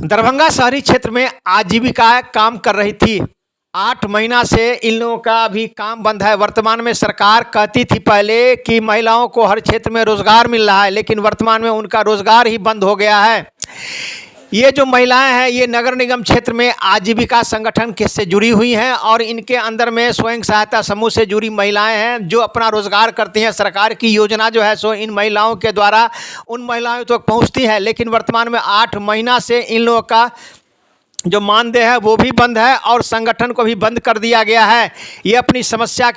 दरभंगा शहरी क्षेत्र में आजीविका काम कर रही थी। 8 महीना से इन लोगों का भी काम बंद है। वर्तमान में सरकार कहती थी पहले कि महिलाओं को हर क्षेत्र में रोजगार मिल रहा है, लेकिन वर्तमान में उनका रोजगार ही बंद हो गया है। ये जो महिलाएं हैं ये नगर निगम क्षेत्र में आजीविका संगठन के से जुड़ी हुई हैं और इनके अंदर में स्वयं सहायता समूह से जुड़ी महिलाएं हैं जो अपना रोजगार करती हैं। सरकार की योजना जो है सो इन महिलाओं के द्वारा उन महिलाओं तक पहुंचती है, लेकिन वर्तमान में 8 महीना से इन लोगों का जो मानदेय है वो भी बंद है और संगठन को भी बंद कर दिया गया है। ये अपनी समस्या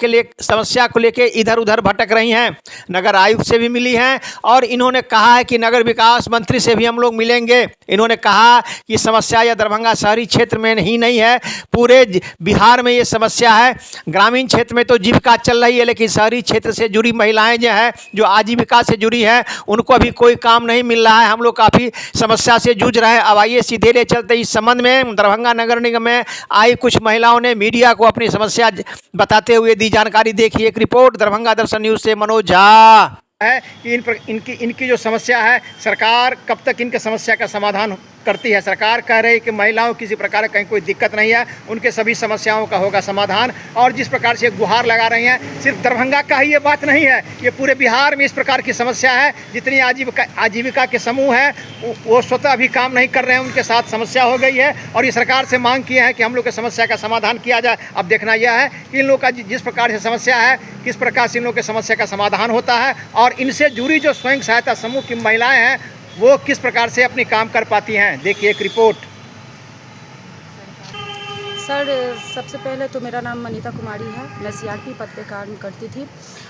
को लेके इधर उधर भटक रही हैं। नगर आयुक्त से भी मिली हैं और इन्होंने कहा है कि नगर विकास मंत्री से भी हम लोग मिलेंगे। इन्होंने कहा कि समस्या यह दरभंगा शहरी क्षेत्र में ही नहीं है, पूरे बिहार में ये समस्या है। ग्रामीण क्षेत्र में तो जीविका चल रही है, लेकिन शहरी क्षेत्र से जुड़ी महिलाएं जो है जो आजीविका से जुड़ी है उनको अभी कोई काम नहीं मिल रहा है। हम लोग काफ़ी समस्या से जूझ रहे हैं। अब आइए सीधे ले चलते इस संबंध में दरभंगा नगर निगम में आई कुछ महिलाओं ने मीडिया को अपनी समस्या बताते हुए दी जानकारी। देखिए एक रिपोर्ट दरभंगा दर्शन न्यूज से मनोज झा। है कि इनकी जो समस्या है सरकार कब तक इनके समस्या का समाधान करती है। सरकार कह रही है कि महिलाओं को किसी प्रकार कहीं कोई दिक्कत नहीं है, उनके सभी समस्याओं का होगा समाधान। और जिस प्रकार से गुहार लगा रही हैं, सिर्फ दरभंगा का ही ये बात नहीं है, ये पूरे बिहार में इस प्रकार की समस्या है। जितनी आजीविका के समूह हैं वो स्वतः अभी काम नहीं कर रहे हैं, उनके साथ समस्या हो गई है और ये सरकार से मांग किए हैं कि हम लोग की समस्या का समाधान किया जाए। अब देखना यह है कि इन लोग का जिस प्रकार से समस्या है किस प्रकार से इन लोग की समस्या का समाधान होता है और इनसे जुड़ी जो स्वयं सहायता समूह की महिलाएं हैं वो किस प्रकार से अपनी काम कर पाती हैं। देखिए एक रिपोर्ट। सर, सबसे पहले तो मेरा नाम मनीता कुमारी है, मैं सीआरपी पद पे काम करती थी।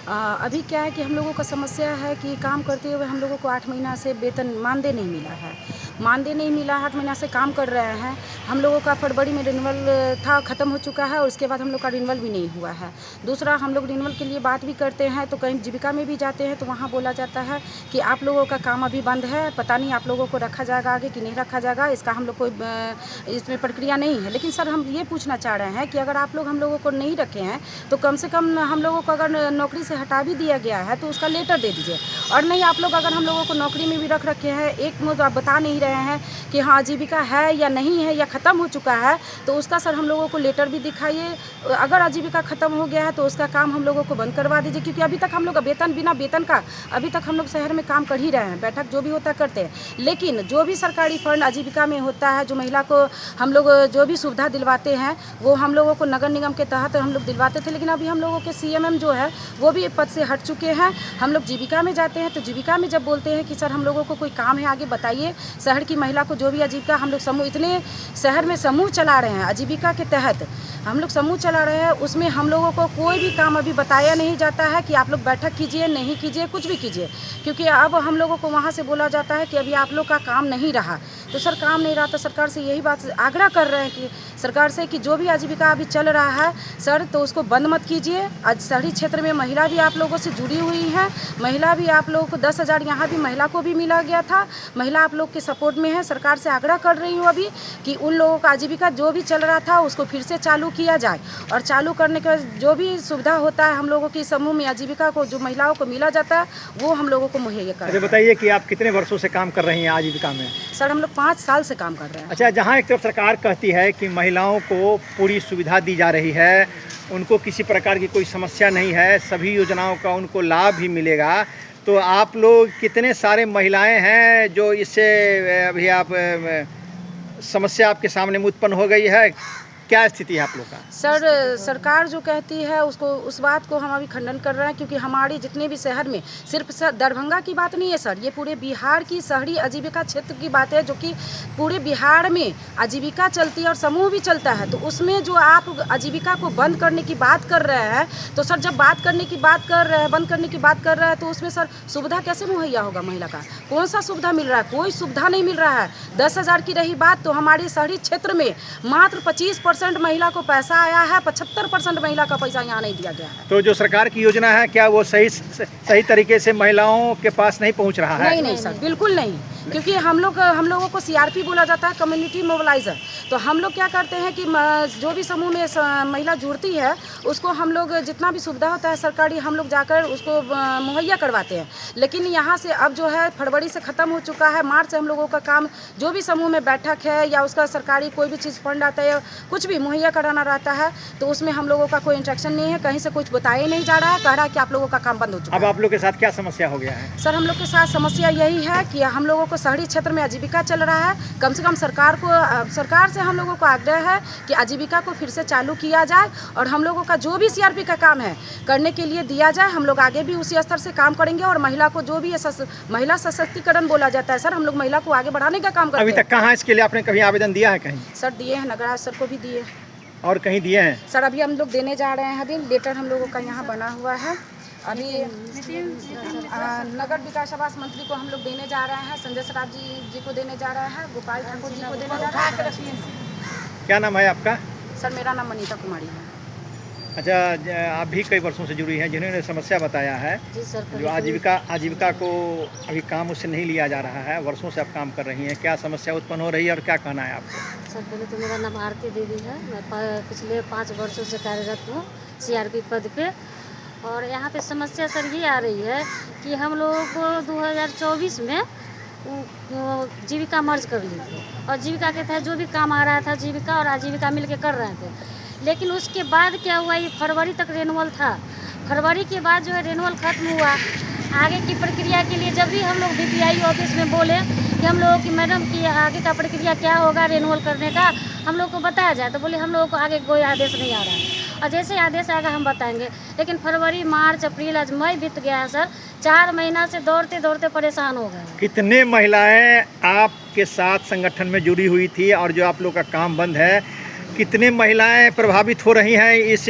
अभी क्या है कि हम लोगों का समस्या है कि काम करते हुए हम लोगों को 8 महीना से वेतन मानदेय नहीं मिला है। मानदेय नहीं मिला, 8 महीना से काम कर रहे हैं। हम लोगों का फरवरी में रिन्यूअल था, ख़त्म हो चुका है और उसके बाद हम लोग का रिन्यूअल भी नहीं हुआ है। दूसरा, हम लोग रिन्यूअल के लिए बात भी करते हैं तो कहीं जीविका में भी जाते हैं तो वहाँ बोला जाता है कि आप लोगों का काम अभी बंद है, पता नहीं आप लोगों को रखा जाएगा आगे कि नहीं रखा जाएगा, इसका हम लोग कोई इसमें प्रक्रिया नहीं है। लेकिन सर, हम ये पूछना चाह रहे हैं कि अगर आप लोग हम लोगों को नहीं रखे हैं तो कम से कम हम लोगों को अगर नौकरी से हटा भी दिया गया है तो उसका लेटर दे दीजिए। और नहीं, आप लोग अगर हम लोगों को नौकरी में भी रख रखे हैं, एक मुद्दा आप बता नहीं रहे हैं कि हाँ आजीविका है या नहीं है या ख़त्म हो चुका है, तो उसका सर हम लोगों को लेटर भी दिखाइए। अगर आजीविका ख़त्म हो गया है तो उसका काम हम लोगों को बंद करवा दीजिए, क्योंकि अभी तक हम लोग बिना वेतन का अभी तक हम लोग शहर में काम कर ही रहे हैं, बैठक जो भी होता करते हैं। लेकिन जो भी सरकारी फंड आजीविका में होता है, जो महिला को हम लोग जो भी सुविधा दिलवाते हैं वो हम लोगों को नगर निगम के तहत हम लोग दिलवाते थे। लेकिन अभी हम लोगों के सीएमएम जो है वो भी पद से हट चुके हैं। हम लोग जीविका में जाते हैं तो जीविका में जब बोलते हैं कि सर हम लोगों को कोई काम है आगे बताइए, शहर की महिला को जो भी आजीविका हम लोग समूह, इतने शहर में समूह चला रहे हैं आजीविका के तहत हम लोग समूह चला रहे हैं, उसमें हम लोगों को कोई भी काम अभी बताया नहीं जाता है कि आप लोग बैठक कीजिए, नहीं कीजिए, कुछ भी कीजिए। क्योंकि अब हम लोगों को वहाँ से बोला जाता है कि अभी आप लोग का काम नहीं रहा। तो सर, काम नहीं रहा तो सरकार से यही बात आग्रह कर रहे हैं कि सरकार से कि जो भी आजीविका अभी चल रहा है सर तो उसको बंद मत कीजिए। आज शहरी क्षेत्र में महिला भी आप लोगों से जुड़ी हुई है, महिला भी आप लोगों को 10,000 यहाँ भी महिला को भी मिला गया था, महिला आप लोग के सपोर्ट में है। सरकार से आग्रह कर रही हूँ अभी कि उन लोगों का आजीविका जो भी चल रहा था उसको फिर से चालू किया जाए और चालू करने के बाद जो भी सुविधा होता है हम लोगों की समूह में आजीविका को जो महिलाओं को मिला जाता है वो हम लोगों को मुहैया करें। अच्छा बताइए कि आप कितने वर्षों से काम कर रही हैं आजीविका में? सर, हम लोग 5 साल से काम कर रहे हैं। अच्छा, जहाँ एक तरफ सरकार कहती है कि महिलाओं को पूरी सुविधा दी जा रही है, उनको किसी प्रकार की कोई समस्या नहीं है, सभी योजनाओं का उनको लाभ भी मिलेगा, तो आप लोग कितने सारे महिलाएं हैं जो इससे अभी आप समस्या आपके सामने में उत्पन्न हो गई है, क्या स्थिति है आप लोग का? सर, सरकार जो कहती है उसको उस बात को हम अभी खंडन कर रहे हैं, क्योंकि हमारे जितने भी शहर में सिर्फ दरभंगा की बात नहीं है सर, ये पूरे बिहार की शहरी आजीविका क्षेत्र की बात है, जो कि पूरे बिहार में आजीविका चलती है और समूह भी चलता है। तो उसमें जो आप आजीविका को बंद करने की बात कर रहे हैं तो सर, जब बात करने की बात कर रहे हैं, बंद करने की बात कर रहे हैं तो उसमें सर सुविधा कैसे मुहैया होगा महिला का? कौन सा सुविधा मिल रहा है? कोई सुविधा नहीं मिल रहा है। 10,000 की रही बात तो हमारे शहरी क्षेत्र में मात्र 25% महिला को पैसा आया है, 75% महिला का पैसा यहाँ नहीं दिया गया है। तो जो सरकार की योजना है क्या वो सही तरीके से महिलाओं के पास नहीं पहुँच रहा है? नहीं सर, बिल्कुल नहीं। क्योंकि हम लोगों को सीआरपी बोला जाता है, कम्युनिटी मोबिलाइजर। तो हम लोग क्या करते हैं कि जो भी समूह में महिला जुड़ती है उसको हम लोग जितना भी सुविधा होता है सरकारी हम लोग जाकर उसको मुहैया करवाते हैं। लेकिन यहाँ से अब जो है फरवरी से ख़त्म हो चुका है, मार्च से हम लोगों का काम जो भी समूह में बैठक है या उसका सरकारी कोई भी चीज़ फंड आता है या कुछ भी मुहैया कराना रहता है तो उसमें हम लोगों का कोई इंस्ट्रक्शन नहीं है, कहीं से कुछ बताया ही नहीं जा रहा है, कह रहा है कि आप लोगों का काम बंद हो चुका है। अब आप लोग के साथ क्या समस्या हो गया है? सर हम लोग के साथ समस्या यही है कि हम लोगों को शहरी क्षेत्र में आजीविका चल रहा है, कम से कम सरकार से हम लोगों को आग्रह है कि आजीविका को फिर से चालू किया जाए और हम लोगों का जो भी सीआरपी का काम है करने के लिए दिया जाए। हम लोग आगे भी उसी स्तर से काम करेंगे और महिला को जो भी महिला सशक्तिकरण बोला जाता है सर, हम लोग महिला को आगे बढ़ाने का काम करते हैं। अभी तक कहाँ इसके लिए आपने कभी आवेदन दिया है? कहीं सर दिए हैं, नगराज सर को भी दिए और कहीं दिए हैं? सर अभी हम लोग देने जा रहे हैं, अभी लेटर हम लोगों का यहाँ बना हुआ है। अभी नगर विकास आवास मंत्री को हम लोग देने जा रहे हैं, संजय सराफ जी को देने जा रहे हैं, गोपाल ठाकुर जी को देने जा रहे हैं। क्या नाम है आपका? सर मेरा नाम मनीता कुमारी है। अच्छा, आप भी कई वर्षों से जुड़ी हैं, जिन्होंने समस्या बताया है जी सर, जो आजीविका को अभी काम उससे नहीं लिया जा रहा है, वर्षों से आप काम कर रही हैं, क्या समस्या उत्पन्न हो रही है और क्या कहना है आपको? सर पहले तो मेरा नाम आरती देवी है, मैं पिछले 5 वर्षों से कार्यरत हूँ सीआरपी पद पे। और यहाँ पे समस्या सर ये आ रही है कि हम लोगों को 2024 में जीविका मर्ज कर ली थी और जीविका के तहत जो भी काम आ रहा था जीविका और आजीविका मिल के कर रहे थे। लेकिन उसके बाद क्या हुआ, ये फरवरी तक रेनुअल था, फरवरी के बाद जो है रेनुअल खत्म हुआ। आगे की प्रक्रिया के लिए जब भी हम लोग बीपीआई ऑफिस में बोले कि हम लोगों की मैडम की आगे का प्रक्रिया क्या होगा रेनुअल करने का, हम लोग को बताया जाए तो बोले हम लोगों को आगे कोई आदेश नहीं आ रहा है और जैसे आदेश आएगा हम बताएंगे। लेकिन फरवरी, मार्च, अप्रैल, आज मई बीत गया है सर, 4 महीना से दौड़ते दौड़ते परेशान हो गए। कितने महिलाएं आपके साथ संगठन में जुड़ी हुई थी और जो आप लोग का काम बंद है, कितने महिलाएं प्रभावित हो रही हैं इस?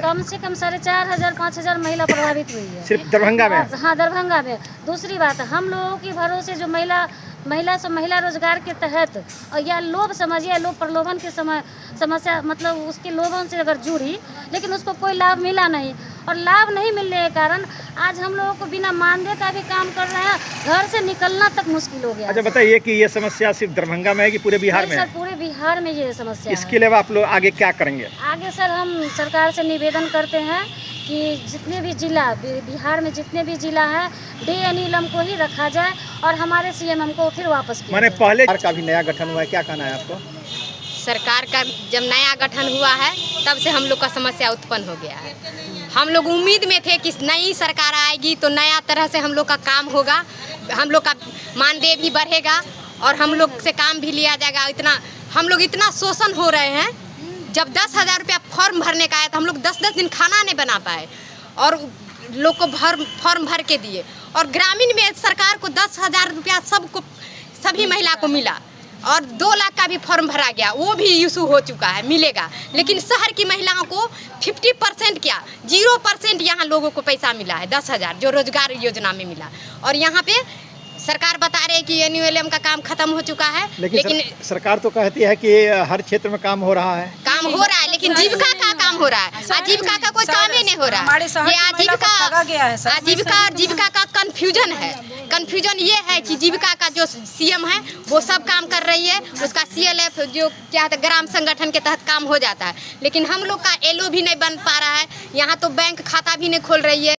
कम से कम 4,500 महिला प्रभावित हुई है सिर्फ दरभंगा में? हाँ दरभंगा में। दूसरी बात, हम लोगों के भरोसे जो महिला रोजगार के तहत और या लोभ समझिए, लोभ प्रलोभन की समस्या, मतलब उसके लोभन से अगर जुड़ी लेकिन उसको कोई लाभ मिला नहीं और लाभ नहीं मिलने के कारण आज हम लोगों को बिना मानदेय का भी काम कर रहे हैं, घर से निकलना तक मुश्किल हो गया। अच्छा बताइए कि ये समस्या सिर्फ दरभंगा में है कि पूरे बिहार में? सर पूरे बिहार में ये समस्या इसके अलावा आप लोग आगे क्या करेंगे? आगे सर हम सरकार से निवेदन करते हैं कि जितने भी जिला बिहार में जितने भी जिला है डीएनईएलएम को ही रखा जाए और हमारे सीएम को फिर वापस किया मैंने पहले का भी नया गठन हुआ है, क्या कहना है आपको? सरकार का जब नया गठन हुआ है तब से हम लोग का समस्या उत्पन्न हो गया है। हम लोग उम्मीद में थे कि नई सरकार आएगी तो नया तरह से हम लोग का काम होगा, हम लोग का मानदेय भी बढ़ेगा और हम लोग से काम भी लिया जाएगा। हम लोग इतना शोषण हो रहे हैं, जब 10,000 रुपया फॉर्म भरने का आया तो हम लोग 10-10 दिन खाना नहीं बना पाए और लोग को फॉर्म भर के दिए। और ग्रामीण में सरकार को 10,000 रुपया सभी महिला को मिला और 2 लाख का भी फॉर्म भरा गया, वो भी इशू हो चुका है, मिलेगा। लेकिन शहर की महिलाओं को 50% क्या 0% यहाँ लोगों को पैसा मिला है, 10,000 जो रोजगार योजना में मिला। और यहाँ पे सरकार बता रहे हैं कि एनयूएलएम का काम खत्म हो चुका है, लेकिन सरकार तो कहती है कि हर क्षेत्र में काम हो रहा है। काम हो रहा है लेकिन जीविका का काम हो रहा है, आजीविका का कोई काम ही नहीं हो रहा है। ये आजीविका और जीविका का कंफ्यूजन है। कंफ्यूजन ये है कि जीविका का जो सीएम है वो सब काम कर रही है, उसका सीएलएफ जो क्या है ग्राम संगठन के तहत काम हो जाता है, लेकिन हम लोग का एलओ भी नहीं बन पा रहा है। यहाँ तो बैंक खाता भी नहीं खोल रही है।